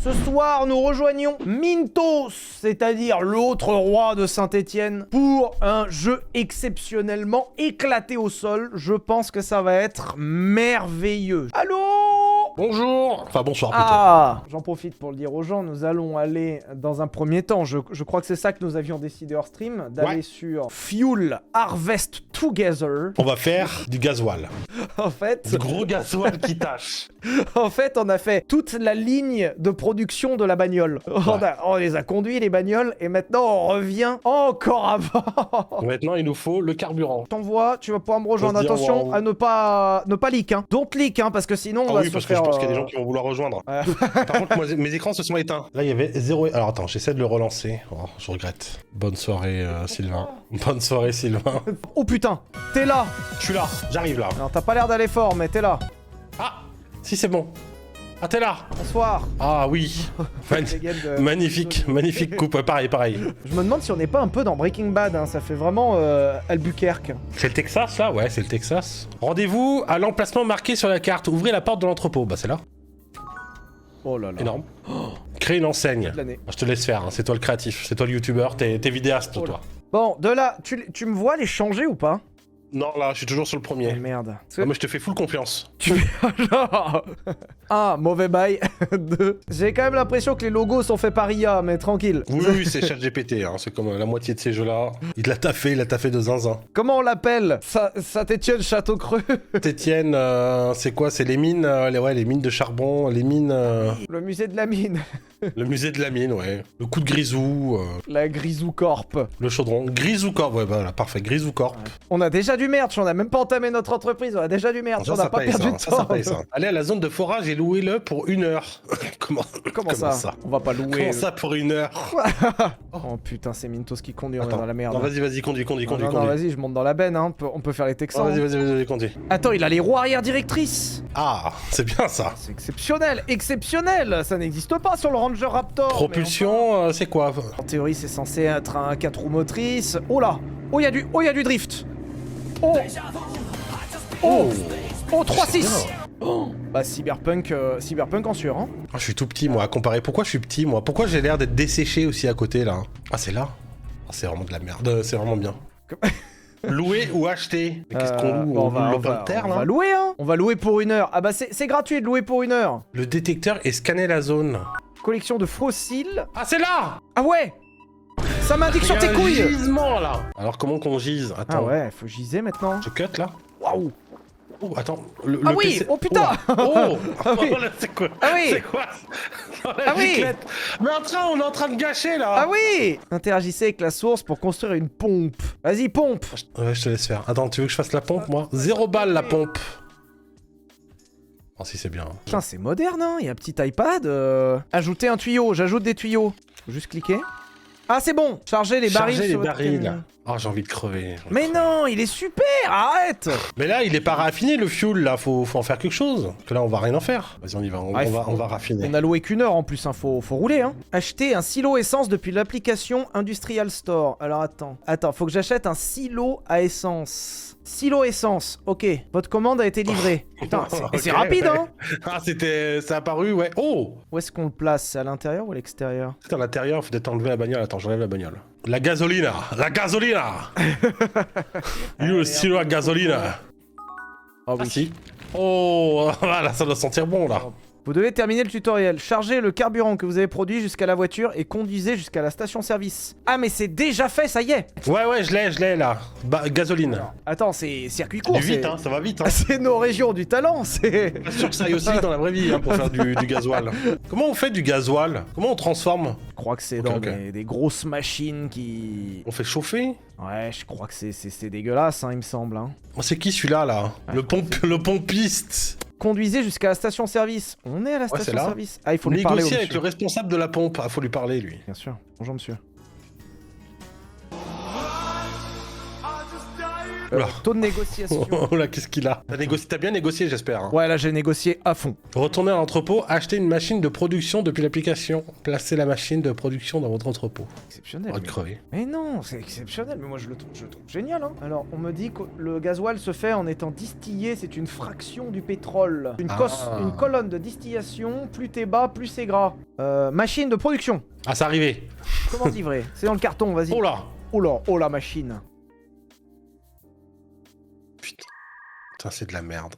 Ce soir, nous rejoignons Mintos, c'est-à-dire l'autre roi de Saint-Étienne, pour un jeu exceptionnellement éclaté au sol. Je pense que ça va être merveilleux. Allô ? Bonjour. Enfin, bonsoir plutôt. Ah, j'en profite pour le dire aux gens, nous allons aller dans un premier temps, je crois que c'est ça que nous avions décidé hors stream, d'aller sur Fuel Harvest Together. On va faire du gasoil. En fait, Du gros gasoil qui tâche. en fait, on a fait toute la ligne de production de la bagnole. On les a conduits, les bagnoles, et maintenant on revient encore avant. Maintenant, il nous faut le carburant. T'envoies, tu vas pouvoir me rejoindre. On se dit Attention au revoir. à ne pas leak, hein. Don't leak, hein, parce que sinon on Ah va oui, se parce que faire... je pense qu'il y a des gens qui vont vouloir rejoindre. Par contre, moi, mes écrans se sont éteints. Là, il y avait 0... Alors attends, j'essaie de le relancer. Oh, je regrette. Bonne soirée, Sylvain. Bonne soirée, Sylvain. Oh putain, t'es là. Je suis là, j'arrive là. Alors t'as pas l'air d'aller fort, mais t'es là. Ah, si c'est bon. Ah, t'es là. Bonsoir. Ah oui. Magnifique, magnifique coupe. Pareil. Je me demande si on n'est pas un peu dans Breaking Bad, hein. Ça fait vraiment Albuquerque. C'est le Texas, là? Ouais, c'est le Texas. Rendez-vous à l'emplacement marqué sur la carte. Ouvrez la porte de l'entrepôt. Bah, c'est là. Oh là là. Énorme. Créer une enseigne. De l'année. Je te laisse faire, hein. C'est toi le créatif. C'est toi le youtubeur. T'es vidéaste, Oh là. toi. Bon, de là, tu me vois les changer ou pas? Non, là, je suis toujours sur le premier. Oh, merde. Ah, moi, je te fais full confiance. Un, mauvais bail. 2. J'ai quand même l'impression que les logos sont faits par IA, mais tranquille. Oui, c'est ChatGPT, hein. C'est comme la moitié de ces jeux-là. Il l'a taffé de zinzin. Comment on l'appelle? Saint-Étienne Château-Creux. T'Étienne, c'est quoi? C'est les mines, les mines de charbon, les mines... Le musée de la mine. Le musée de la mine, ouais. Le coup de Grisou, La Grisou Corp. le chaudron. Grisou Corp, ouais, bah, voilà, parfait. Grisou Corp. On a déjà du merch, on a même pas entamé notre entreprise, on a déjà du merch, Ça, on n'a ça pas paye, perdu de ça, temps. ça paye, ça. Allez à la zone de forage et louez-le pour 1 heure. Comment ça On va pas louer. Comment ça pour 1 heure? Oh putain, c'est Mintos qui conduit, on est Attends, dans la merde. non, vas-y, conduis. Non, vas-y, je monte dans la benne, hein. On peut faire les Oh, Texans. vas-y, conduis. Attends, il a les roues arrière directrices. Ah, c'est bien ça. C'est exceptionnel. Ça n'existe pas sur le Ranger Raptor. mais Propulsion, c'est quoi? enfin, en théorie, c'est censé être un 4 roues motrices. Oh là, il y a du drift. Oh 3-6. Oh, bah Cyberpunk en sûr, hein. Ah, je suis tout petit, moi, à comparer. Pourquoi je suis petit, moi? Pourquoi j'ai l'air d'être desséché aussi à côté, là? Ah, c'est là? Ah, c'est vraiment de la merde. C'est vraiment bien. Louer ou acheter? Mais qu'est-ce qu'on loue? Bon, On loue le volontaire, on là? va louer, hein. On va louer pour 1 heure. Ah bah c'est gratuit de louer pour 1 heure. Le détecteur et scanner la zone. Collection de fossiles. Ah, c'est là! Ah ouais. Ça m'indique sur tes couilles. Gisement, là! Alors, comment qu'on gise? Attends. Ah ouais, faut giser maintenant. Je cut, là? Waouh. Oh, attends. Ah le oui! PC... Oh putain! Oh! Ah oui. Oh, là, c'est quoi? Ah oui! C'est quoi? Ah oui! Giclette. Mais on est en train de gâcher, là! Ah oui! Interagissez avec la source pour construire une pompe. Vas-y, pompe! Ouais, je te laisse faire. Attends, tu veux que je fasse la pompe, moi? 0 balles, la pompe! Oh, si, c'est bien. Putain, c'est moderne, hein. Il y a un petit iPad. Ajouter un tuyau. J'ajoute des tuyaux. Faut juste cliquer. Ah, c'est bon! Charger les barils. Charger les sur votre barils. camion. Oh, j'ai envie de crever. Mais non, il est super! Arrête! Mais là, il est pas raffiné, le fuel, là. Faut en faire quelque chose. Parce que là, on va rien en faire. Vas-y, on y va. On va raffiner. On a loué qu'1 heure en plus, hein. Faut rouler, hein. Acheter un silo essence depuis l'application Industrial Store. Alors, attends, faut que j'achète un silo à essence. Silo essence, ok. Votre commande a été livrée. Putain, c'est Ok, rapide, ouais. hein. Ah, ça a apparu, ouais. Oh! Où est-ce qu'on le place? C'est à l'intérieur ou à l'extérieur? C'est à l'intérieur, faut peut-être enlever la bagnole. Attends, j'enlève la bagnole. La gasolina! La gasolina! Le silo à gasolina! Ah Ah si. Oh, là, ça doit sentir bon, là. Vous devez terminer le tutoriel. Chargez le carburant que vous avez produit jusqu'à la voiture et conduisez jusqu'à la station-service. Ah, mais c'est déjà fait, ça y est. Ouais, je l'ai, là. Gasoline. Attends, c'est circuit court. Du vite, hein, ça va vite, hein. C'est nos régions du talent, c'est... Pas sûr que ça aille aussi vite dans la vraie vie, hein, pour faire du gasoil. Comment on fait du gasoil? Comment on transforme? Je crois que c'est Ok, dans ok. des grosses machines qui... On fait chauffer? Ouais, je crois que c'est dégueulasse, hein, il me semble. Hein. Oh, c'est qui celui-là, là? Le pompiste. Conduisez jusqu'à la station-service. On est à la c'est là. station-service. Ah, il faut lui parler au Négocier avec monsieur. le responsable de la pompe. Ah, faut lui parler, lui. Bien sûr. Bonjour, monsieur. Oula. Taux de négociation. Oh là, qu'est-ce qu'il a? T'as bien négocié, j'espère. Hein. Ouais, là j'ai négocié à fond. Retournez à l'entrepôt, achetez une machine de production depuis l'application. Placez la machine de production dans votre entrepôt. Exceptionnel. On va te crever. Mais non, c'est exceptionnel, mais moi je le trouve génial. Hein. Alors, on me dit que le gasoil se fait en étant distillé, c'est une fraction du pétrole. Une colonne de distillation, plus t'es bas, plus c'est gras. Machine de production. Ah, c'est arrivé. Comment livrer? C'est dans le carton, vas-y. Oh là. Oh la machine. Putain, c'est de la merde.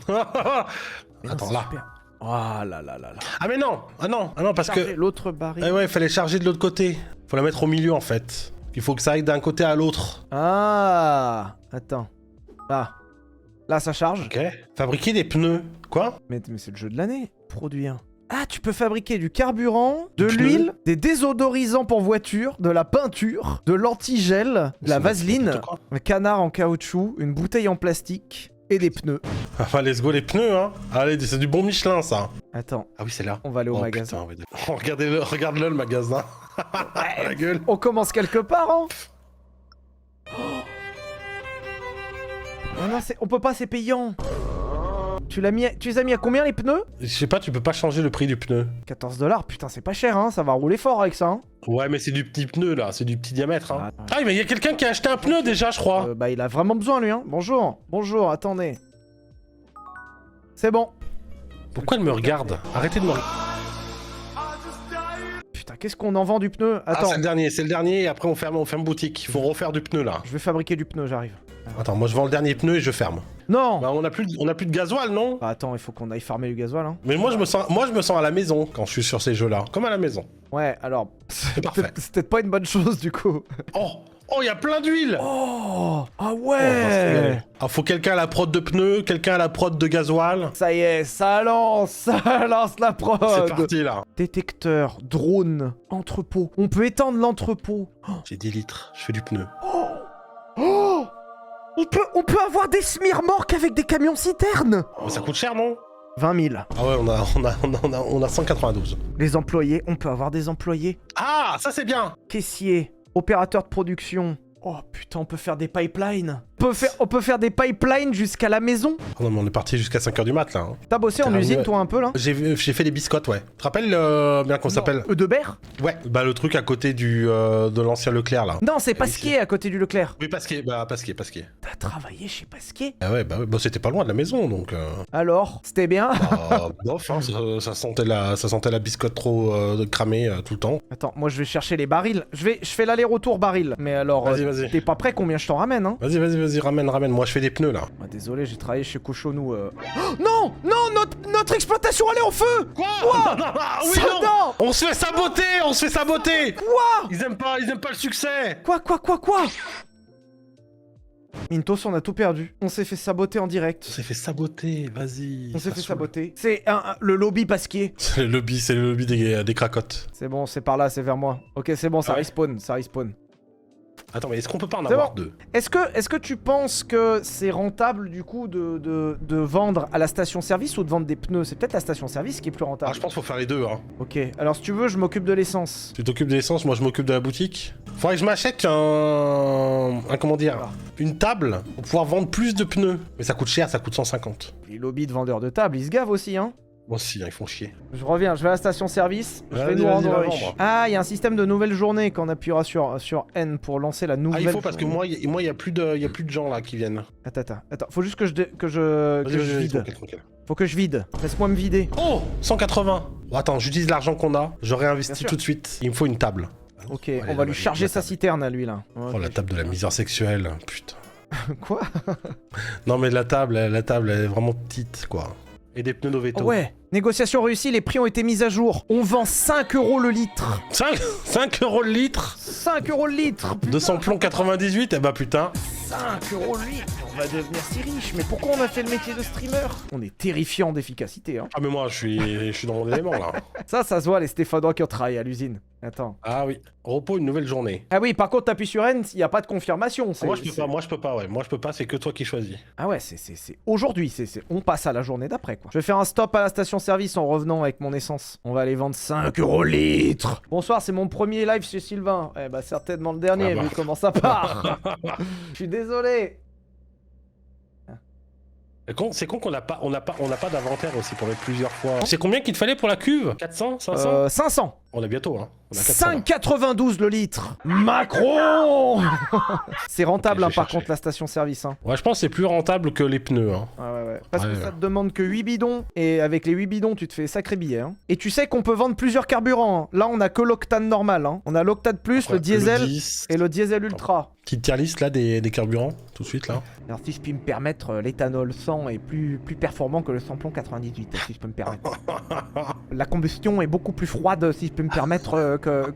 Mais non, Attends, c'est là. super. Ah là là là là. Ah mais non. Ah non, parce Charger que... l'autre baril. Eh ouais, il fallait charger de l'autre côté. Faut la mettre au milieu, en fait. Il faut que ça aille d'un côté à l'autre. Ah, attends. Là ça charge. Ok. Fabriquer des pneus. Quoi? Mais c'est le jeu de l'année. Produire. Ah, tu peux fabriquer du carburant, de Du pneu. l'huile, des désodorisants pour voiture, de la peinture, de l'antigel, de la vaseline, un canard en caoutchouc, une bouteille en plastique et des pneus. Ah, let's go les pneus, hein. Allez, c'est du bon Michelin, ça. Attends, Ah oui, c'est là. on va aller au magasin. Putain, ouais, regarde-le, le magasin. La gueule. On commence quelque part, hein. Non, on peut pas, c'est payant. Tu les as mis à combien les pneus? Je sais pas, tu peux pas changer le prix du pneu. 14 $, putain c'est pas cher hein, ça va rouler fort avec ça hein. Ouais, mais c'est du petit pneu là, c'est du petit diamètre. Hein. Ah, Ah, mais il y a quelqu'un qui a acheté un pneu déjà, je crois. Bah il a vraiment besoin lui hein. Bonjour, attendez. C'est bon. Pourquoi elle me regarde? Arrêtez de me regarder. Putain, qu'est-ce qu'on en vend du pneu? Ah, Attends, c'est le dernier, et après on ferme boutique. Il faut refaire du pneu là. je vais fabriquer du pneu, j'arrive. Attends, moi je vends le dernier pneu et je ferme. Non. Bah on a plus de gasoil, non? Bah attends, il faut qu'on aille farmer du gasoil hein. Mais moi je me sens à la maison quand je suis sur ces jeux là, comme à la maison. Ouais, alors, parfait. c'est peut-être pas une bonne chose du coup. Oh, il y a plein d'huile. Oh, ah Oh, on va se régaler. ouais. Ah, faut quelqu'un à la prod de pneus, quelqu'un à la prod de gasoil. Ça y est, ça lance la prod. C'est parti là. Détecteur, drone, entrepôt. On peut étendre l'entrepôt. J'ai 10 litres, je fais du pneu. Oh, on peut avoir des smirmorques avec des camions citernes. Mais ça coûte cher, non? 20 000. Ah ouais, on a 192. Les employés, on peut avoir des employés. Ah, ça c'est bien. Caissier, opérateur de production. Oh putain, on peut faire des pipelines. On peut faire des pipelines jusqu'à la maison. Oh non, mais on est parti jusqu'à 5h du mat là. Hein. T'as bossé en Carrément, usine ouais. toi un peu là? J'ai fait des biscottes, ouais. Tu te rappelles bien qu'on s'appelle? Eudebert? Ouais, bah le truc à côté de l'ancien Leclerc là. Non, c'est Pasquier à côté du Leclerc. Oui, Pasquier. T'as travaillé chez Pasquier? Ah ouais, bah c'était pas loin de la maison donc. Alors, c'était bien? Bof, hein, ça sentait la biscotte trop cramée tout le temps. Attends, moi je vais chercher les barils. Je fais l'aller-retour baril. Mais alors, Vas-y. t'es pas prêt? Combien je t'en ramène hein? Vas-y, ramène. Moi je fais des pneus là. Ah, désolé, j'ai travaillé chez Cochonou. Oh, non, notre exploitation elle est en feu. Quoi? Ah oui, Soldat. non. On se fait saboter. Quoi? Ils aiment pas le succès. Quoi? Mintos, on a tout perdu. On s'est fait saboter en direct. On s'est fait saboter, vas-y. On s'est fait saboter. C'est le lobby Pasquier. C'est le lobby des cracottes. C'est bon, c'est par là, c'est vers moi. Ok, c'est bon, ça Ah ouais. respawn. Attends, mais est-ce qu'on peut pas en C'est avoir bon. deux? Est-ce que tu penses que c'est rentable du coup de vendre à la station-service ou de vendre des pneus? C'est peut-être la station-service qui est plus rentable. Ah, je pense qu'il faut faire les deux, hein. Ok, alors si tu veux, je m'occupe de l'essence. Tu t'occupes de l'essence, moi je m'occupe de la boutique. Faudrait que je m'achète comment dire, Voilà. une table pour pouvoir vendre plus de pneus. Mais ça coûte cher, ça coûte 150. Les lobbies de vendeurs de tables, ils se gavent aussi, hein. Moi aussi, hein, ils font chier. Je reviens, je vais à la station-service, je vais Vas-y, nous rendre va riches. vendre. Ah, il y a un système de nouvelle journée quand on appuiera sur N pour lancer la nouvelle Ah, il faut parce que journée. moi, il y a plus de gens là qui viennent. Attends, faut juste que je Vas-y, vide. tranquille. Faut que je vide. Laisse-moi me vider. Oh, 180. Bon, attends, j'utilise l'argent qu'on a. Je Bien réinvestis sûr. tout de suite. Il me faut une table. Ok, Allez, on va lui allez, charger la sa table. citerne à lui là. Oh, la table de la misère sexuelle, putain. Quoi? Non, mais la table, elle est vraiment petite, quoi. Et des pneus Noveto. Oh ouais. Négociation réussie, les prix ont été mis à jour. On vend 5 € le litre. 5 euros le litre. 5 € le litre. 200 plombs 98, eh bah putain. 5 € le litre. On va devenir si riche. Mais pourquoi on a fait le métier de streamer? On est terrifiant d'efficacité, hein. Ah mais moi je suis dans mon élément là. Ça se voit les Stéphanois qui ont travaillé à l'usine. Attends. Ah oui, repos une nouvelle journée. Ah oui, par contre, t'appuies sur N, il n'y a pas de confirmation. Moi je peux pas, c'est que toi qui choisis. Ah ouais, c'est aujourd'hui, on passe à la journée d'après quoi. Je vais faire un stop à la station-service en revenant avec mon essence. On va aller vendre 5 € le litre. Bonsoir, c'est mon premier live chez Sylvain. Eh bah certainement le dernier, Ah bah. vu comment ça part. Je suis désolé. C'est con qu'on n'a pas, on n'a pas d'inventaire aussi pour mettre plusieurs fois. C'est combien qu'il te fallait pour la cuve? 400, 500? 500. On a bientôt, hein. On a 400, là. 5,92 le litre. Macron. C'est rentable, Ok, hein, je vais par chercher. contre, la station-service. Hein. Ouais, je pense que c'est plus rentable que les pneus, hein. Ouais. Parce Ouais, que ouais. ça te demande que 8 bidons. Et avec les 8 bidons, tu te fais sacré billet. Hein. Et tu sais qu'on peut vendre plusieurs carburants. Hein. Là, on a que l'octane normal. Hein. On a l'octane plus, Après, le diesel le 10. et le diesel ultra. Petite tier list là des carburants, tout de suite là. Alors si je puis me permettre, l'éthanol 100 est plus performant que le samplon 98, si je peux me permettre. La combustion est beaucoup plus froide, si je peux me permettre, que...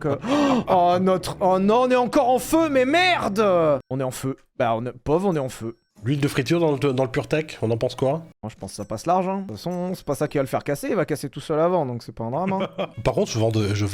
Oh, oh non, on est encore en feu, mais merde. On est en feu. Bah, pauvre, on est en feu. L'huile de friture dans le PureTech, on en pense quoi? Moi, je pense que ça passe large. Hein. De toute façon, c'est pas ça qui va le faire casser, il va casser tout seul avant, donc c'est pas un drame. Hein. Par contre, je vends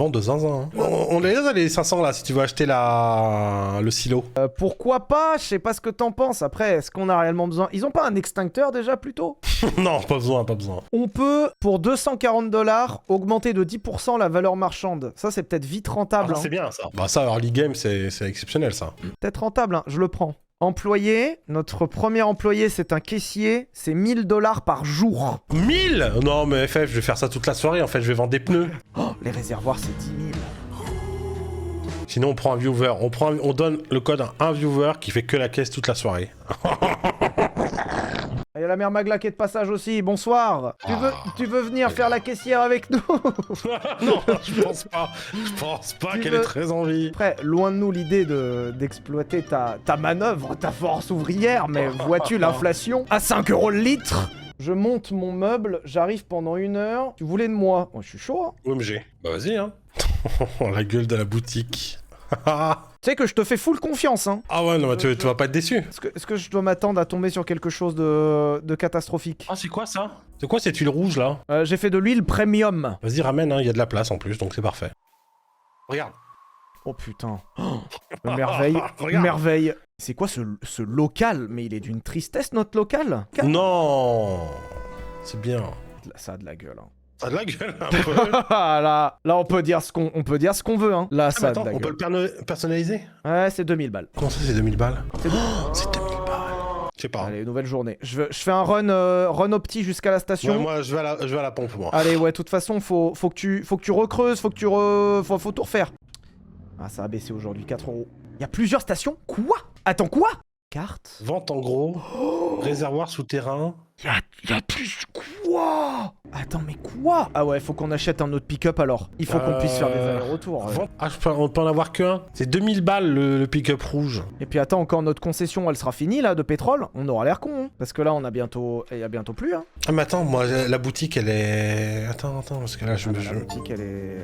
de zinzin. Hein. On les a les 500 là, si tu veux acheter le silo. Pourquoi pas? Je sais pas ce que t'en penses. Après, est-ce qu'on a réellement besoin? Ils ont pas un extincteur déjà, plutôt? Non, pas besoin. On peut, pour 240$, augmenter de 10% la valeur marchande. Ça, c'est peut-être vite rentable. Ah, Hein. c'est bien ça. Bah ça, Early Game, c'est exceptionnel ça. Peut-être rentable, hein. Je le prends. Employé, notre premier employé, c'est un caissier. C'est 1000$ par jour. 1000? Non mais FF, je vais faire ça toute la soirée, en fait, je vais vendre des pneus. Oh, les réservoirs, c'est 10 000. Sinon, on prend un viewer. On donne le code à un viewer qui fait que la caisse toute la soirée. Il y a la mère Magla qui est de passage aussi. Bonsoir. Tu veux venir faire la caissière avec nous? Non, je pense pas. Je pense pas Tu qu'elle veux- ait très envie. Après, loin de nous l'idée d'exploiter ta manœuvre, ta force ouvrière, mais vois-tu l'inflation? À 5 € le litre. Je monte mon meuble, j'arrive pendant 1 heure. Tu voulais de moi? Moi, je suis chaud. Hein. OMG. Bah vas-y, hein. La gueule de la boutique. Tu sais que je te fais full confiance, hein. Ah ouais, non, mais tu vas pas être déçu. Est-ce que je dois m'attendre à tomber sur quelque chose de catastrophique? Ah, c'est quoi ça? C'est quoi cette huile rouge là? J'ai fait de l'huile premium. Vas-y, ramène, hein, il y a de la place en plus, donc c'est parfait. Regarde. Oh putain. Oh, merveille. Regarde. Merveille. C'est quoi ce local? Mais il est d'une tristesse, notre local. Non. C'est bien. Ça a de la gueule. Hein. Ça a de la gueule un peu. là, on peut dire ce qu'on veut. Hein. Là, Ah, ça mais a attends, de la on peut gueule. le personnaliser? Ouais, c'est 2000 balles. Comment ça, c'est 2000 balles? C'est C'est 2000 balles. Je sais pas. Allez, nouvelle journée. Je fais un run opti jusqu'à la station. Ouais, moi, je vais à la pompe, moi. Allez, ouais, de toute façon, faut que tu recreuses, faut tout refaire. Ah, ça a baissé aujourd'hui, 4 €. Il y a plusieurs stations? Quoi? Attends, quoi? Carte? Vente en gros, réservoir souterrain. Y a plus quoi? Attends, mais quoi? Ah ouais, faut qu'on achète un autre pick-up alors. Il faut qu'on puisse faire des allers-retours. Ouais. Ah, on peut en avoir qu'un. C'est 2000 balles le pick-up rouge. Et puis attends, encore notre concession, elle sera finie là, de pétrole. On aura l'air con, hein. Parce que là, il y a bientôt plus, hein. Ah, mais attends, moi, la boutique, elle est... Attends, parce que là, La boutique, elle est...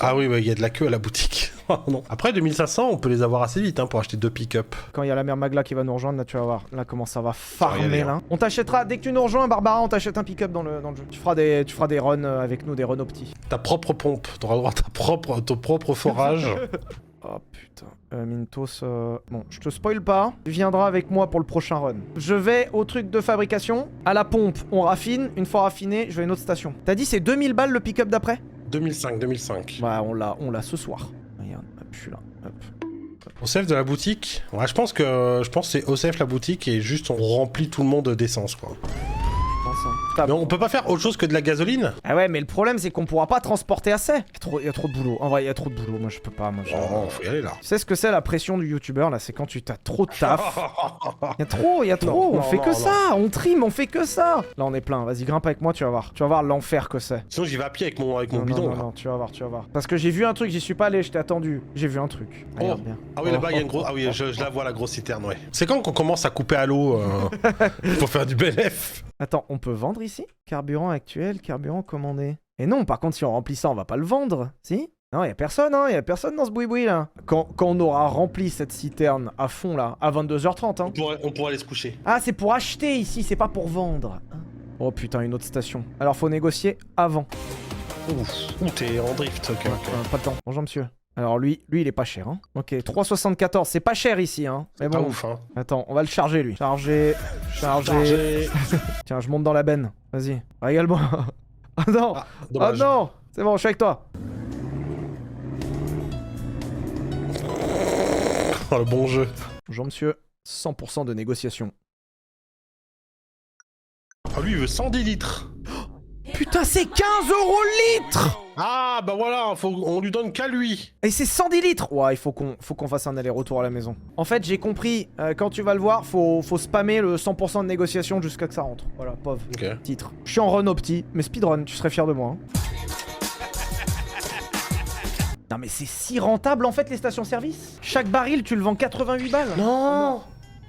Ah oui, il y a de la queue à la boutique. Oh, non. Après, 2500, on peut les avoir assez vite hein, pour acheter 2 pick-up. Quand il y a la mère Magla qui va nous rejoindre, là, tu vas voir. Là, comment ça va va y farmer, aller, là. hein. On t'achètera, dès que tu nous rejoins, Barbara, on t'achète un pick-up dans le jeu. Tu feras des runs avec nous, des runs opti. Ta propre pompe. T'auras le droit à ton propre forage. Oh putain. Mintos, bon, je te spoil pas. Tu viendras avec moi pour le prochain run. Je vais au truc de fabrication. À la pompe, on raffine. Une fois raffiné, je vais à une autre station. T'as dit c'est 2000 balles le pick-up d'après? 2005. Ouais, on l'a ce soir. Regarde, hop, je suis là. Hop. OCF de la boutique. Ouais, je pense que c'est OCF la boutique et juste on remplit tout le monde d'essence, quoi. Je pense, hein. Mais on peut pas faire autre chose que de la gasoline? Ah ouais, mais le problème, c'est qu'on pourra pas transporter assez. Il y a trop de boulot. En vrai, il y a trop de boulot. Moi, je peux pas. Oh, faut y aller là. Tu sais ce que c'est la pression du youtubeur là? C'est quand tu t'as trop de taf. Il y a trop. Non, On fait non, que non. ça. On trime, on fait que ça. Là, on est plein. Vas-y, grimpe avec moi, tu vas voir. Tu vas voir l'enfer que c'est. Sinon, j'y vais à pied avec mon Non, bidon, là. non, tu vas voir. Parce que j'ai vu un truc, j'y suis pas allé, je t'ai attendu. J'ai vu un truc. Regarde bien. Ah oui, là-bas, il y a une grosse... Ah oui, je la vois, la grosse citerne, ouais. C'est quand qu'on commence à couper à l'eau pour faire du BLF? Attends, on peut vendre ici? Carburant actuel, carburant commandé. Et non, par contre, si on remplit ça, on va pas le vendre. Si? Non, y a personne, hein. Y a personne dans ce boui-boui, là. Quand on aura rempli cette citerne à fond, là, à 22h30, hein. On pourrait aller se coucher. Ah, c'est pour acheter ici, c'est pas pour vendre. Oh putain, une autre station. Alors, faut négocier avant. Ouh, t'es en drift, ok. Pas le temps. Bonjour, monsieur. Alors, lui, il est pas cher, hein. Ok, 3,74, c'est pas cher ici, hein. Mais Pas bon, ouf, hein. attends, on va le charger, lui. Charger. Tiens, je monte dans la benne. Vas-y, régale-moi. Oh non. Ah, Oh dommage. non. C'est bon, je suis avec toi. Oh, le bon jeu. Bonjour, monsieur. 100% de négociation. Ah, lui, il veut 110 litres. Putain, c'est 15 € le litre! Ah, bah voilà, on lui donne qu'à lui. Et c'est 110 litres! Ouais, il faut qu'on fasse un aller-retour à la maison. En fait, j'ai compris, quand tu vas le voir, faut spammer le 100% de négociation jusqu'à que ça rentre. Voilà, pauvre. Ok. Titre. Je suis en run opti, mais speedrun, tu serais fier de moi. Hein. Non mais c'est si rentable en fait les stations-service. Chaque baril, tu le vends 88 balles. Non.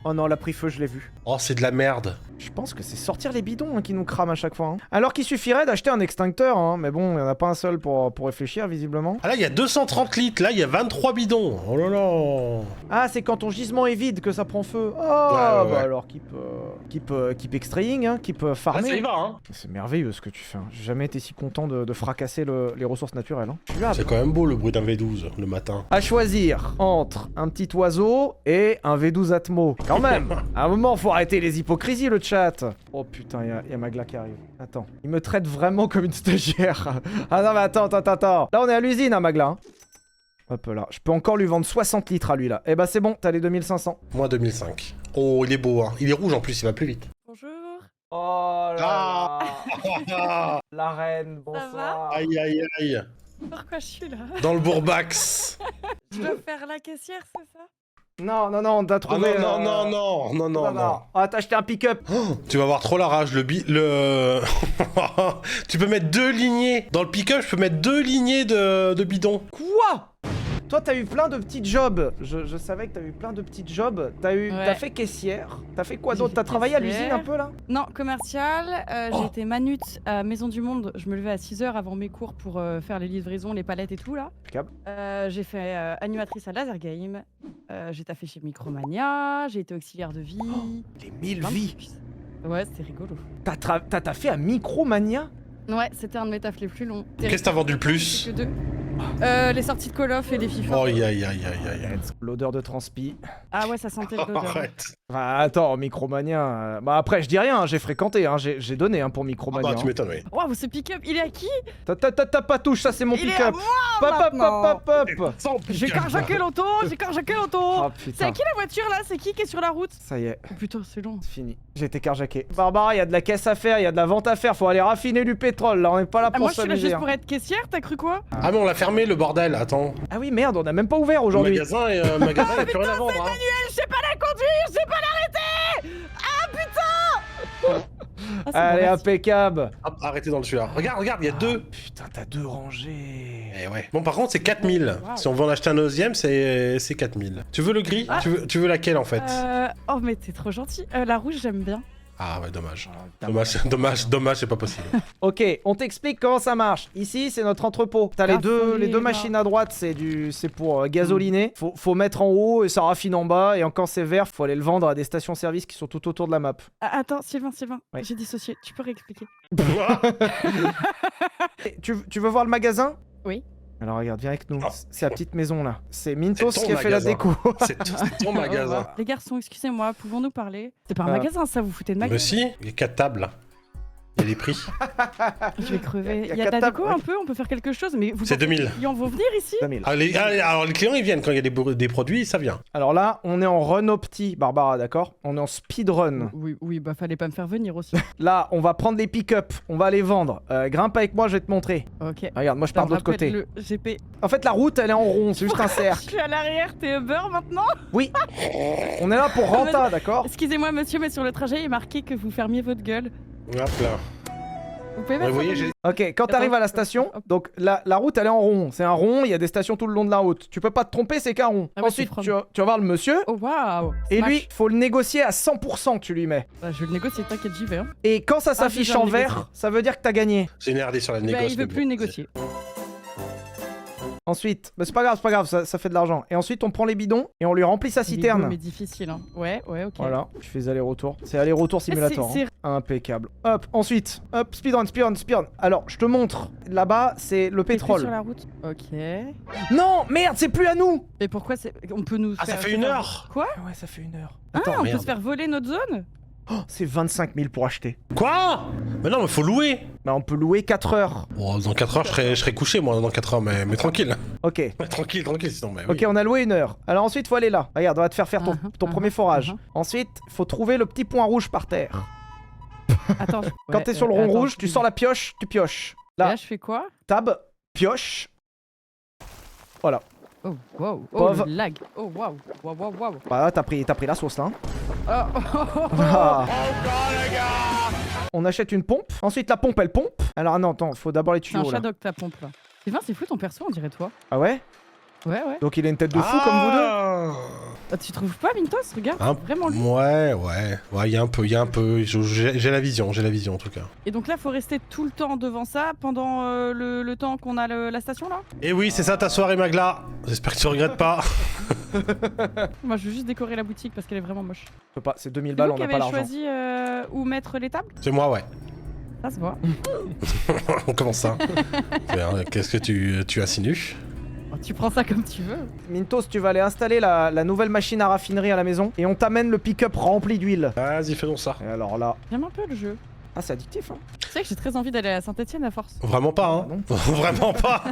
Oh non, la pris feu, je l'ai vu. Oh, c'est de la merde. Je pense que c'est sortir les bidons hein, qui nous crament à chaque fois. Hein. Alors qu'il suffirait d'acheter un extincteur, hein. Mais bon, il n'y en a pas un seul pour réfléchir, visiblement. Ah là, il y a 230 litres, là, il y a 23 bidons. Oh là là. Ah, c'est quand ton gisement est vide que ça prend feu. Oh, Ouais. bah alors keep extraying, hein, keep Ah, farming. ça y va, hein. C'est merveilleux ce que tu fais. Hein. J'ai jamais été si content de fracasser les ressources naturelles. Hein. Je suis là. C'est quand même beau le bruit d'un V12 le matin. À choisir entre un petit oiseau et un V12 Atmo. Quand même. À un moment, faut arrêter les hypocrisies, le chat. Oh putain, il y a Magla qui arrive. Attends, il me traite vraiment comme une stagiaire. Ah non mais attends. Là on est à l'usine, hein, Magla. Hein. Hop là, je peux encore lui vendre 60 litres à lui là. Eh bah c'est bon, t'as les 2500. Moi 2005. Oh, il est beau, hein. Il est rouge en plus, il va plus vite. Bonjour. Oh là Ah. La reine, bonsoir. Aïe aïe aïe. Pourquoi je suis là? Dans le bourbax. Je dois faire la caissière, c'est ça? Non, on t'a Ah trouvé... non. Ah, t'as acheté un pick-up. Oh, tu vas avoir trop la rage, Tu peux mettre 2 lignées. Dans le pick-up, je peux mettre 2 lignées de bidons. Quoi? Toi, t'as eu plein de petits jobs. Je savais que t'as eu plein de petits jobs. T'as Ouais. fait caissière. T'as fait quoi J'ai d'autre? fait T'as travaillé à caissière. l'usine un peu là? Non, commercial. J'ai été manute à Maison du Monde. Je me levais à 6 h avant mes cours pour faire les livraisons, les palettes et tout là. Impeccable. J'ai fait animatrice à Laser Game. J'ai taffé chez Micromania. J'ai été auxiliaire de vie. Les 1000 Plein de vies. trucs. Ouais, c'était rigolo. T'as fait à Micromania? Ouais, c'était un de mes tafs les plus longs. Qu'est-ce que t'as vendu le plus? Que deux. Les sorties de Call of et les FIFA. Oh, aïe aïe aïe. L'odeur de transpi. Ah ouais, ça sentait l'odeur. Arrête. Enfin, attends, Micromania... Bah après, je dis rien, hein, j'ai fréquenté, hein, j'ai donné hein, pour Ah Micromania. bah, tu m'étonnes, oui. Waouh, ce pick-up, il est à qui? T'as pas touche, ça c'est mon Il est à pick-up. moi Pop. Sans J'ai pick-up. carjacké l'auto, j'ai carjacké l'auto. Oh C'est putain, à qui la voiture là? C'est qui est sur la route? ça y est, Oh putain, c'est long. c'est fini. J'ai été carjacké. Barbara, il y a de la caisse à faire, il y a de la vente à faire, faut aller raffiner du pétrole, là on est pas là Ah, pour moi je suis là s'amuser. juste hein. pour être caissière, t'as cru quoi? Ah mais on l'a fermé le bordel, attends. Ah oui merde, on a même pas ouvert Le aujourd'hui. magasin, il y a plus rien à vendre. Hein. Je sais pas la conduire, je sais pas l'arrêter. Ah putain. Ah, c'est Allez, bon, merci. impeccable. Hop, arrêtez dans le celui-là. Regarde, il y a 2. Putain, t'as 2 rangées. Eh ouais. Bon, par contre, c'est 4000. Wow. Si on veut en acheter un deuxième, c'est 4000. Tu veux le gris? Ah. Tu veux laquelle en fait? Oh mais t'es trop gentil. La rouge j'aime bien. Ah ouais, dommage. Putain. Dommage, c'est pas possible. Ok, on t'explique comment ça marche. Ici, c'est notre entrepôt. T'as les Gasolina. deux machines à droite, c'est pour gasoliner. Faut mettre en haut et ça raffine en bas. Et quand c'est vert, faut aller le vendre à des stations-service qui sont tout autour de la map. Ah, attends, Sylvain, Ouais. j'ai dissocié. Tu peux réexpliquer? Et tu veux voir le magasin? Oui. Alors regarde, viens avec nous. Oh. C'est la petite maison là. C'est Mintos C'est ton qui a fait la magasin. déco. C'est ton magasin. Les garçons, excusez-moi, pouvons-nous parler? C'est pas un Ah. magasin ça, vous foutez de ma Mais gueule. si, il y a 4 tables. Il y a les prix. Je vais crever. Y a Il y a de la quatre déco tables, un peu, on peut faire quelque chose, mais vous C'est 2000. Les clients vont venir ici? 2000. Alors les clients ils viennent quand il y a des produits, ça vient. Alors là, on est en run opti, Barbara, d'accord? On est en speedrun. Oui, bah fallait pas me faire venir aussi. Là, on va prendre les pick-up, on va les vendre. Grimpe avec moi, je vais te montrer. Ok. Regarde, moi je pars de l'autre côté. Le GP. En fait, la route, elle est en rond, c'est juste un Je cercle. suis à l'arrière, t'es Uber maintenant? Oui, on est là pour renta, d'accord? Excusez-moi monsieur, mais sur le trajet, il est marqué que vous fermiez votre gueule. Hop là. Vous pouvez Ouais, mettre vous voyez, ça j'ai... Ok, quand t'arrives à la station, donc la route, elle est en rond. C'est un rond, il y a des stations tout le long de la route. Tu peux pas te tromper, c'est qu'un rond. Ah ouais, Ensuite, c'est tu vas voir le monsieur, Oh waouh! et Smash. lui, faut le négocier à 100% que tu lui mets. Bah, je vais le négocier, t'inquiète, j'y vais. Hein. Et quand ça je s'affiche vais en le vert, négocier. ça veut dire que t'as gagné. J'ai nerdé sur la Bah, négoce. il mais veut plus bon, négocier. Ensuite, bah c'est pas grave, ça fait de l'argent. Et ensuite, on prend les bidons et on lui remplit sa citerne. Mais difficile, hein. Ouais, ok. Voilà, tu fais allers-retours. C'est aller-retour simulator. c'est- hein. Impeccable. Hop, ensuite, hop, speedrun. Alors, je te montre. Là-bas, c'est le T'es plus pétrole. sur la route. Ok. Non, merde, c'est plus à nous. Et pourquoi c'est. On peut nous. Ah, ça faire- fait 1 heure. Quoi? Ouais, ça fait 1 heure. Ah, Attends, on peut merde. se faire voler notre zone? Oh, c'est 25 000 pour acheter. Quoi? Mais non, mais faut louer. Bah on peut louer 4 heures. Bon, dans 4 heures, je serai couché, moi, dans 4 heures, mais tranquille. Ok. Ouais, tranquille, sinon, mais Ok, oui. on a loué 1 heure. Alors ensuite, faut aller là. Regarde, on va te faire ton premier forage. uh-huh. Ensuite, faut trouver le petit point rouge par terre. Attends. Quand t'es sur le rond rouge, tu sors la pioche, tu pioches. Là, Là, je fais quoi? tab, pioche. Voilà. Oh, wow. Oh, Pauvre. le lag. Oh, wow. Wow. Bah là, t'as pris la sauce là. Hein. Oh. Ah. On achète une pompe. Ensuite, la pompe, elle pompe. Alors non, attends, faut d'abord les C'est un tuyaux là. shadow que ta pompe là. Sylvain, c'est fou ton perso, on dirait toi. Ah ouais? Ouais. Donc il a une tête de fou comme vous deux? Ah, tu trouves pas, Mintos? Regarde, Hein? vraiment lui. Ouais, il y a un peu. J'ai la vision en tout cas. Et donc là, faut rester tout le temps devant ça pendant le temps qu'on a la station là? Et oui, c'est ça ta soirée, Magla. J'espère que tu regrettes pas. Moi, je veux juste décorer la boutique parce qu'elle est vraiment moche. Je peux pas, c'est 2000 C'est balles, vous on qui n'a pas avez l'argent. choisi où mettre les tables? C'est moi, ouais. Ça se voit. Comment ça? Qu'est-ce que tu insinues? Oh, tu prends ça comme tu veux. Mintos, tu vas aller installer la nouvelle machine à raffinerie à la maison et on t'amène le pick-up rempli d'huile. Vas-y, faisons ça. Et alors là, J'aime un peu le jeu. ah c'est addictif hein. Tu sais que j'ai très envie d'aller à Saint-Etienne à force. Vraiment pas, hein? Ah non. Vraiment pas.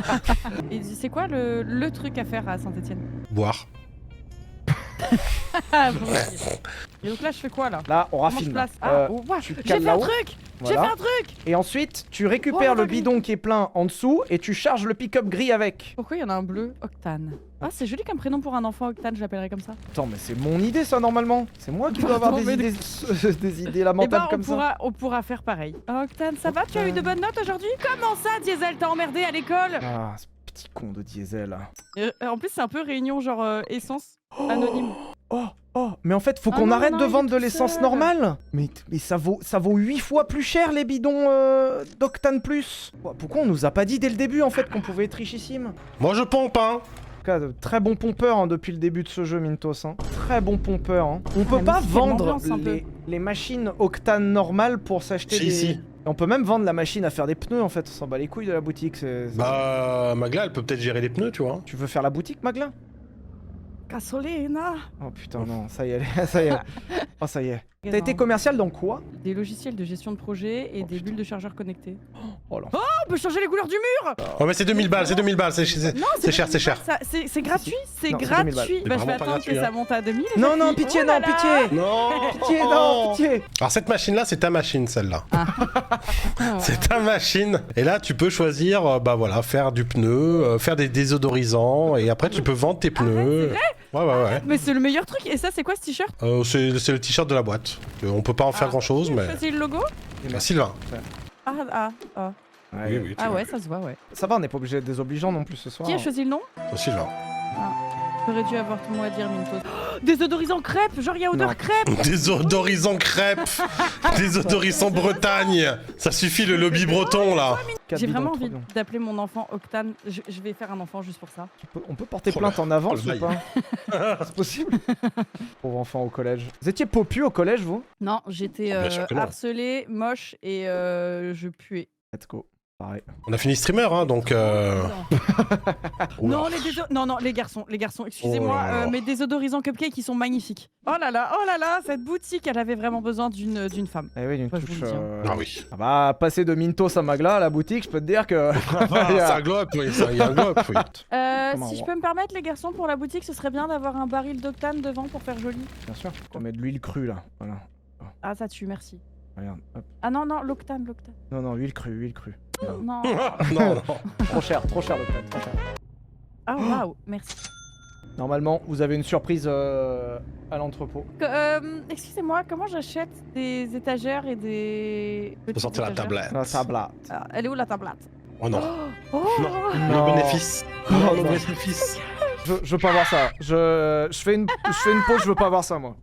Et c'est quoi le truc à faire à Saint-Etienne? Boire. Ah, bon, ok. Et donc là, je fais quoi là? Là, on Comment je raffine. place? Euh, Ah, oh, ouais. tu J'ai cales fait un là-haut. truc! Voilà. J'ai fait un truc! Et ensuite, tu récupères Oh, le la grille. bidon qui est plein en dessous et tu charges le pick-up gris avec. Pourquoi il y en a un bleu? Octane. Ah, c'est joli comme prénom pour un enfant, Octane, je l'appellerais comme ça. Attends, mais c'est mon idée ça normalement. C'est moi qui dois avoir Pardon, des mais idées, des idées Eh lamentables ben, comme ça. on pourra faire pareil. Octane, ça va? Tu as eu de bonnes notes aujourd'hui? Comment ça, Diesel, t'as emmerdé à l'école? Ah, ce petit con de diesel. En plus, c'est un peu réunion genre essence anonyme. Oh, mais en fait, faut Ah qu'on non, arrête non, de il est vendre de tout l'essence seul. normale. Mais ça vaut 8 fois plus cher les bidons d'Octane Plus. Pourquoi on nous a pas dit dès le début en fait qu'on pouvait être richissime? Moi, je pompe, hein. En tout cas, très bon pompeur hein, depuis le début de ce jeu, Mintos. Hein. Très bon pompeur. Hein. On peut la pas musique, elle vendre m'ambiance un peu. les machines Octane normales pour s'acheter Si, des... si. On peut même vendre la machine à faire des pneus en fait. On s'en bat les couilles de la boutique. Bah, Magla, elle peut peut-être gérer les pneus, tu vois. Tu veux faire la boutique, Magla? Gasolina. Oh putain, non, ça y est, ça y est. Oh, ça y est. T'as été commercial dans quoi? Des logiciels de gestion de projet et Oh, des putain. bulles de chargeurs connectées. Oh là. On peut changer les couleurs du mur! Oh, mais c'est 2000 balles, c'est 2000 balles, c'est Non, cher, c'est cher. C'est gratuit, c'est Non, c'est 2000 balles. gratuit. C'est Bah, je vais vraiment pas attendre gratuit, que ça hein. monte à 2000. et Non, ça non, finit. pitié, Oh non, là là. pitié. Non. Pitié, non, pitié. Alors cette machine-là, c'est ta machine, celle-là. Ah, C'est ta machine. Et là, tu peux choisir, bah voilà, faire du pneu, faire des désodorisants, et après tu peux vendre tes pneus. Ouais. Mais c'est le meilleur truc. Et ça, c'est quoi ce t-shirt? C'est le t-shirt de la boîte. On peut pas en faire grand-chose, mais. C'est le logo? Bah, Sylvain. Ah. Oui, oui. Ah ouais, ça se voit, ouais. Ça va, on n'est pas obligé d'être désobligeant non plus ce soir. Qui a choisi le nom? Sylvain. J'aurais dû avoir ton mot à dire, Mintos. Oh, désodorisant crêpe! Genre, il y a odeur Non. crêpe! Désodorisant crêpe. Désodorisant Bretagne. Ça suffit le lobby breton, là. Quatre J'ai bidons, vraiment trop envie bien. d'appeler mon enfant Octane. Je vais faire un enfant juste pour ça. On peut porter Oh plainte là. en avance Oh le ou pas? C'est possible? Pauvre enfant au collège. Vous étiez popu au collège, vous? Non, j'étais Bien sûr que non. harcelée, moche et je puais. Let's go. Pareil. On a fini streamer, hein, donc. Oula. Non, les garçons, excusez-moi, Oh là là. mais des odorisants cupcakes qui sont magnifiques. Oh là là, cette boutique, elle avait vraiment besoin d'une femme. Eh oui, d'une Moi, je touche. vous le dis, Ah oui. Ah bah, passer de Mintos à Magla à la boutique, je peux te dire que. C'est un globe, oui. Il y a un globe, oui. Comme un Si je roi. peux me permettre, les garçons, pour la boutique, ce serait bien d'avoir un baril d'octane devant pour faire joli. Bien sûr. On met de l'huile crue là. Voilà. Ah, ça tue, merci. Regarde. Hop. Ah non, l'octane. Non, huile crue. Non. Non. Trop cher l'octane, trop cher. Ah, waouh, merci. Normalement, vous avez une surprise à l'entrepôt. Excusez-moi, comment j'achète des étagères et des. Faut sortir la tablette. La tablette. Ah, elle est où la tablette? Oh non. Oh Non. Non. Le bénéfice. Oh, Le non. bénéfice. Je veux pas voir ça. Je fais une pause, je veux pas voir ça moi.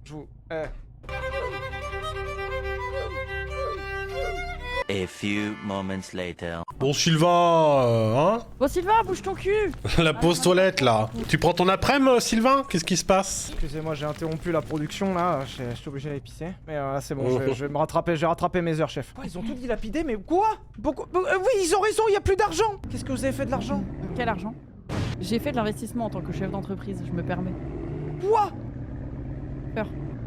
A few moments later. Bon, Sylvain, Bon, Sylvain, bouge ton cul! la pause toilette, là. Tu prends ton après-midi, Sylvain? Qu'est-ce qui se passe? Excusez-moi, j'ai interrompu la production là, je suis obligé d'aller pisser. Mais là c'est bon, Oh. je vais me rattraper, j'ai rattrapé mes heures, chef. Oh, ils ont tout dilapidé, mais quoi? Pourquoi oui, ils ont raison, il y a plus d'argent. Qu'est-ce que vous avez fait de l'argent? Quel argent? J'ai fait de l'investissement en tant que chef d'entreprise, je me permets. Quoi?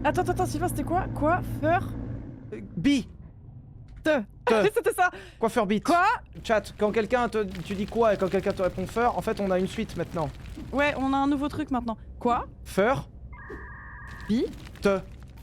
Attends, Sylvain, c'était quoi? Coiffeur Bi. Te. C'était ça. Coiffeur bit. Quoi? Chat, quand quelqu'un te... Tu dis quoi et quand quelqu'un te répond fur, en fait on a une suite maintenant. Ouais, on a un nouveau truc maintenant. Quoi? Fur. Bi. Te.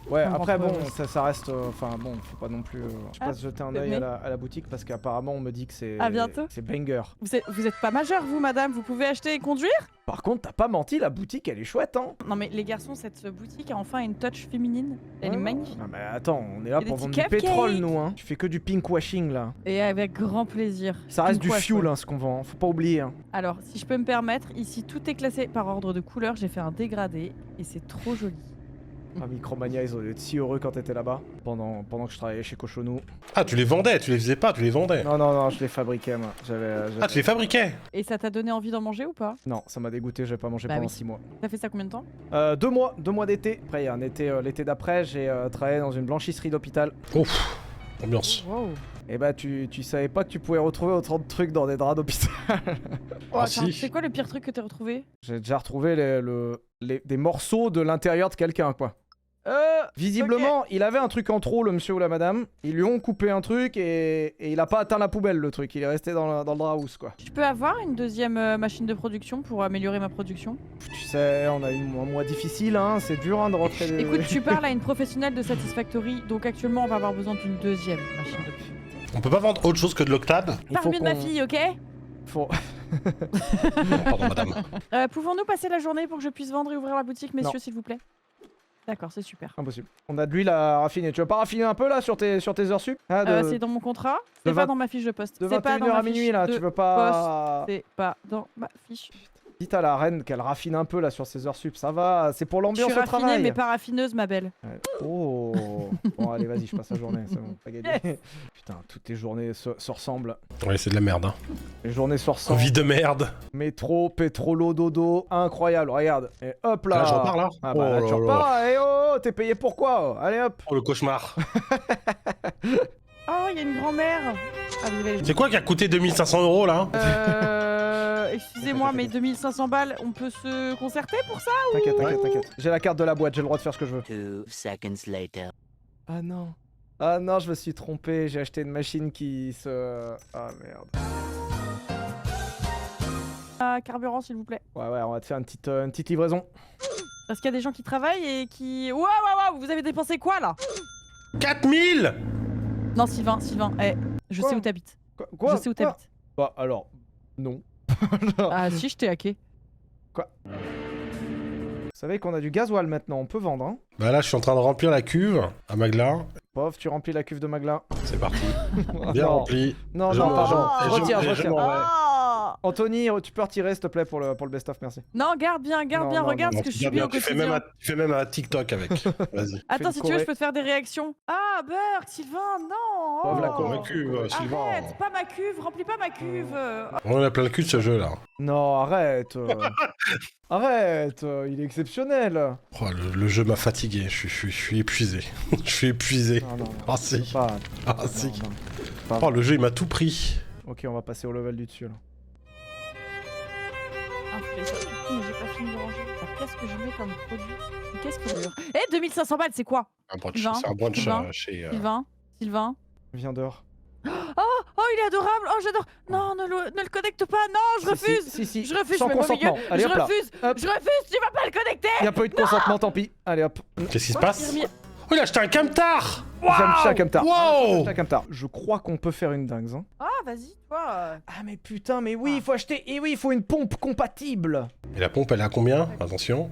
Ouais, On après rentre, bon, ouais. ça reste... Enfin bon, faut pas non plus... je passe jeter un œil mais- à la boutique parce qu'apparemment on me dit que c'est... À bientôt. C'est banger. Vous êtes pas majeur, vous, madame. Vous pouvez acheter et conduire? Par contre, t'as pas menti, la boutique elle est chouette hein. Non, mais les garçons, cette boutique a enfin une touch féminine. Elle est magnifique. Non mais attends, on est là Et pour des vendre petits du pétrole cupcakes. nous hein. Tu fais que du pink washing là. Et avec grand plaisir. Ça reste du Pink wash, fuel ouais. hein, ce qu'on vend, faut pas oublier hein. Alors, si je peux me permettre, ici tout est classé par ordre de couleur. J'ai fait un dégradé et c'est trop joli. Ah, Micromania, ils ont dû être si heureux quand t'étais là-bas, pendant que je travaillais chez Cochonou. Ah, tu les vendais, tu les faisais pas, tu les vendais. Non, je les fabriquais moi. Ah, tu les fabriquais. Et ça t'a donné envie d'en manger ou pas? Non, ça m'a dégoûté, j'ai pas mangé Bah pendant oui. 6 mois. T'as fait ça combien de temps? 2 mois d'été. Après, il y a un été, l'été d'après, j'ai travaillé dans une blanchisserie d'hôpital. Ouf, ambiance. Wow. Et bah, tu savais pas que tu pouvais retrouver autant de trucs dans des draps d'hôpital. Oh, Ah, attends, si. c'est quoi le pire truc que t'as retrouvé? J'ai déjà retrouvé des morceaux de l'intérieur de quelqu'un, quoi. Visiblement, il avait un truc en trop, le monsieur ou la madame. Ils lui ont coupé un truc et il a pas atteint la poubelle, le truc. Il est resté dans le drap house, quoi. Je peux avoir une deuxième machine de production pour améliorer ma production? Tu sais, on a un mois difficile, hein. C'est dur, hein, de rentrer... Écoute, tu parles à une professionnelle de Satisfactory, donc actuellement on va avoir besoin d'une deuxième machine de production. On peut pas vendre autre chose que de l'octane? Il Parle faut mieux de ma qu'on- fille, ok? faut... Pardon, madame. Pouvons-nous passer la journée pour que je puisse vendre et ouvrir la boutique, messieurs, s'il vous plaît? D'accord, c'est super. Impossible. On a de l'huile à raffiner. Tu veux pas raffiner un peu là sur tes heures sup hein, C'est dans mon contrat, de c'est pas 20 dans ma fiche de poste. de C'est pas 21h dans ma à minuit fiche là, de tu veux pas... C'est pas dans ma fiche. Dites à la reine qu'elle raffine un peu là sur ses heures sup, ça va, c'est pour Je l'ambiance suis au raffinée travail. mais pas raffineuse, ma belle. Ouais. Oh. Bon allez vas-y, je passe la journée, c'est bon, pas gagné. Putain, toutes les journées se ressemblent. Ouais, c'est de la merde, hein. Les journées se ressemblent. Vie de merde. Métro, pétrolo, dodo, incroyable, regarde. Et hop là. Là, je repars là. Ah bah là, tu repars, et oh, t'es payé pour quoi? Allez hop. Oh, le cauchemar. Oh, il y a une grand-mère. Ah, vous avez... C'est quoi qui a coûté 2500 € là? Excusez-moi, mais 2500 balles, on peut se concerter pour ça? T'inquiète. J'ai la carte de la boîte, j'ai le droit de faire ce que je veux. 2 seconds later. Ah non. Ah non, je me suis trompé, j'ai acheté une machine qui se... Ah merde. Carburant, s'il vous plaît. Ouais, on va te faire une petite livraison. Parce qu'il y a des gens qui travaillent et qui... Waouh, vous avez dépensé quoi, là? 4000. Non, Sylvain, je Quoi sais où t'habites. Quoi Je sais où t'habites. Bah alors, non. Ah si, je t'ai hacké. Vous savez qu'on a du gasoil maintenant, on peut vendre, hein. Bah là, je suis en train de remplir la cuve à Magla. Pauvre, tu remplis la cuve de Magla. C'est parti. Bien Non. rempli. Non, Je non, m'en pardon. vais. Je retire. Je m'en vais. Anthony, tu peux retirer, s'il te plaît, pour le best-of, merci. Non, garde bien, Non, regarde non, ce que je Bien, subis au tu fais quotidien. même un TikTok avec. Vas-y. Attends, une si tu veux, choré. je peux te faire des réactions. Ah, Burk, Sylvain, non. Pauvre la oh. Convaincu, Sylvain. Arrête, pas ma cuve, remplis pas ma cuve. On a plein le cul de ce jeu là. Non, arrête. Arrête, il est exceptionnel. Oh, le jeu m'a fatigué, je suis épuisé. Je suis épuisé. Non. Ah si. Pas... Ah non, si. non. Pas Oh, le jeu il m'a tout pris. Ok, on va passer au level du dessus, là. Ah, mais j'ai pas fini de ranger. Alors, qu'est-ce que je mets comme produit? Qu'est-ce que je... Eh, 2500 balles, c'est quoi? Un brunch, Sylvain, c'est un brunch Sylvain, chez. Sylvain. Viens dehors. Oh, il est adorable. Oh, j'adore. Non, ne le connecte pas. Non, je refuse. Si. Je refuse, Sans je me mets au milieu. consentement. Allez, Je hop là. refuse. Hop. Je refuse, tu vas pas le connecter. Il a pas eu de consentement, tant pis. Allez, hop. Qu'est-ce qui se Oh, passe? j'ai remis- Oh, il a acheté un camtar. J'ai acheté un camtar. Wow. J'ai acheté un camtar. Je crois qu'on peut faire une dingue, hein. Ah, vas-y, toi. Ah, mais putain, mais oui, il faut acheter. Et oui, il faut une pompe compatible. Et la pompe, elle est à combien? Attention.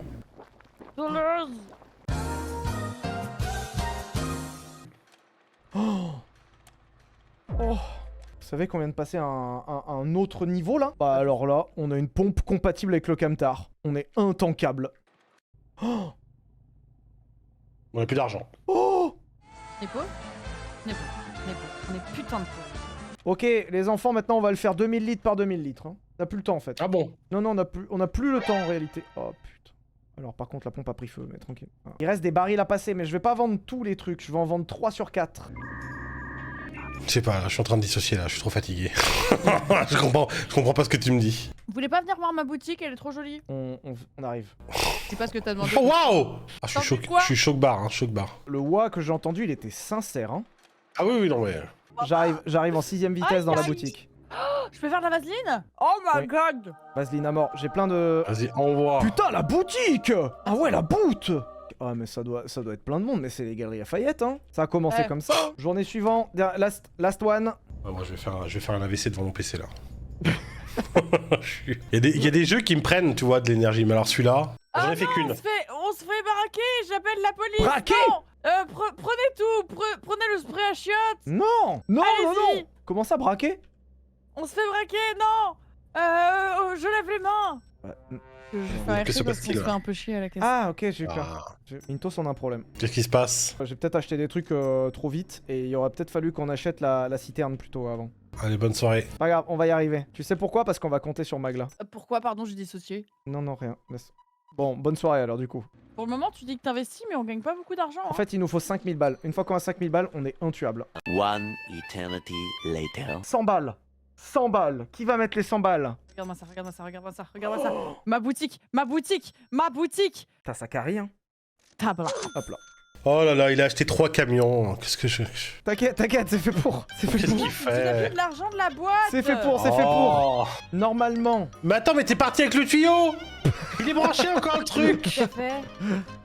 Dolores. Oh. Vous savez qu'on vient de passer à un autre niveau là? Bah alors là, on a une pompe compatible avec le camtar. On est intankable. Oh. On a plus d'argent. Oh. On est pauvre. On est pauvre. On est putain de pauvre. Ok, les enfants, maintenant on va le faire 2000 litres par 2000 litres. Hein. On n'a plus le temps en fait. Ah bon? Non, on a plus le temps en réalité. Oh putain. Alors par contre, la pompe a pris feu, mais tranquille. Ah. Il reste des barils à passer, mais je vais pas vendre tous les trucs. Je vais en vendre 3 sur 4. Je sais pas, là, je suis en train de dissocier là, je suis trop fatigué. je comprends pas ce que tu me dis. Vous voulez pas venir voir ma boutique? Elle est trop jolie. On arrive. C'est pas ce que t'as demandé. Oh waouh! Ah, je T'en suis dis quoi? choc bar, hein, choc bar. Le wa que j'ai entendu, il était sincère. Hein. Ah oui, oui, non, mais. J'arrive en 6ème vitesse dans la boutique. Je peux faire de la vaseline? Oh my Oui. god! Vaseline à mort. J'ai plein de... Vas-y, envoie. Putain, la boutique! Ah ouais, la boute! Ah mais ça doit être plein de monde, mais c'est les Galeries Lafayette, hein. Ça a commencé Ouais. comme ça. Journée suivante, last one. Ah, moi, je vais faire un AVC devant mon PC là. Il y a des jeux qui me prennent, tu vois, de l'énergie, mais alors celui-là, j'en ai fait qu'une. On se fait braquer, j'appelle la police! Braquer? Non prenez tout! Prenez le spray à chiottes! Non, non, non, Allez-y. non. Comment ça, braquer? On se fait braquer, non! Je lève les mains! Je vais faire que se RP parce qu'on passe-t-il, se là fait un peu chier à la caisse. Ah ok, j'ai eu peur. Ah, Mintos, on a un problème. qu'est-ce qui se passe? J'ai peut-être acheté des trucs trop vite et il aurait peut-être fallu qu'on achète la citerne plutôt avant. Allez, bonne soirée. Pas grave, on va y arriver. Tu sais pourquoi? Parce qu'on va compter sur Magla. Pourquoi, pardon, j'ai dissocié? Non, non, rien. Laisse. Bon, bonne soirée alors du coup. Pour le moment, tu dis que t'investis, mais on gagne pas beaucoup d'argent. En fait, il nous faut 5000 balles. Une fois qu'on a 5000 balles, on est intuable. One eternity later. 100 balles. 100 balles. Qui va mettre les 100 balles? Regarde-moi ça, regarde-moi ça, regarde-moi ça, regarde-moi ça. Ma boutique, ma boutique, ma boutique. T'as ça carré, hein? Tabla. Hop là. Oh là là, il a acheté 3 camions. Qu'est-ce que je. T'inquiète, t'inquiète, c'est fait pour. C'est fait Qu'est-ce pour. qu'il Tu n'as plus fait? de l'argent de la boîte. C'est fait pour, c'est fait pour. Oh. Normalement. Mais attends, mais t'es parti avec le tuyau! Il est branché encore le truc! Qu'est-ce que fait?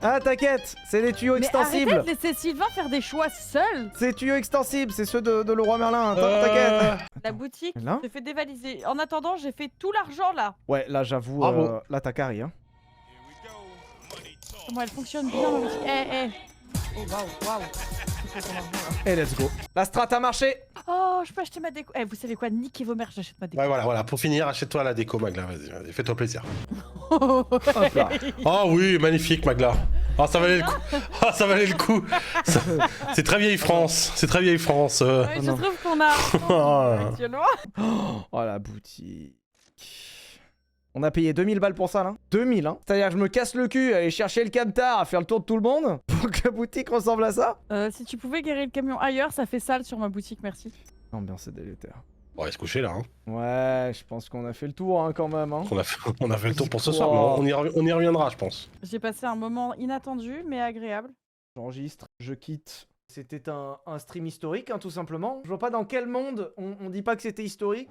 Ah, t'inquiète, c'est les tuyaux Mais arrêtez extensibles. de laisser Sylvain faire des choix seul. C'est les tuyaux extensibles, c'est ceux de Leroy Merlin. T'inquiète. La boutique Là se fait dévaliser. En attendant, j'ai fait tout l'argent là. Ouais, là j'avoue, Bravo. là t'as carré, hein. Comment elle fonctionne bien ma boutique. Eh. Oh waouh, waouh. Il faut ton argent, là. Et let's go. La strat a marché. Oh, je peux acheter ma déco. Eh, vous savez quoi? Niquez vos mères, j'achète ma déco. Ouais, voilà. Pour finir, achète-toi la déco, Magla. Vas-y, fais-toi plaisir. Hop là. Oh oui, magnifique, Magla. Oh, ça valait le coup. Oh, ça valait le coup. C'est très vieille France. C'est très vieille France. Ouais, je non. trouve qu'on a Oh. actuellement. Oh la boutique. On a payé 2000 balles pour ça là. 2000 hein. C'est-à-dire que je me casse le cul à aller chercher le camtar, à faire le tour de tout le monde pour que la boutique ressemble à ça. Si tu pouvais garer le camion ailleurs, ça fait sale sur ma boutique, merci. L'ambiance c'est délétère. On va se coucher là. Hein. Ouais, je pense qu'on a fait le tour hein, quand même. Hein. On a fait le tour pour ce soir. Mais on y reviendra, je pense. J'ai passé un moment inattendu mais agréable. J'enregistre, je quitte. C'était un stream historique hein, tout simplement. Je vois pas dans quel monde on dit pas que c'était historique.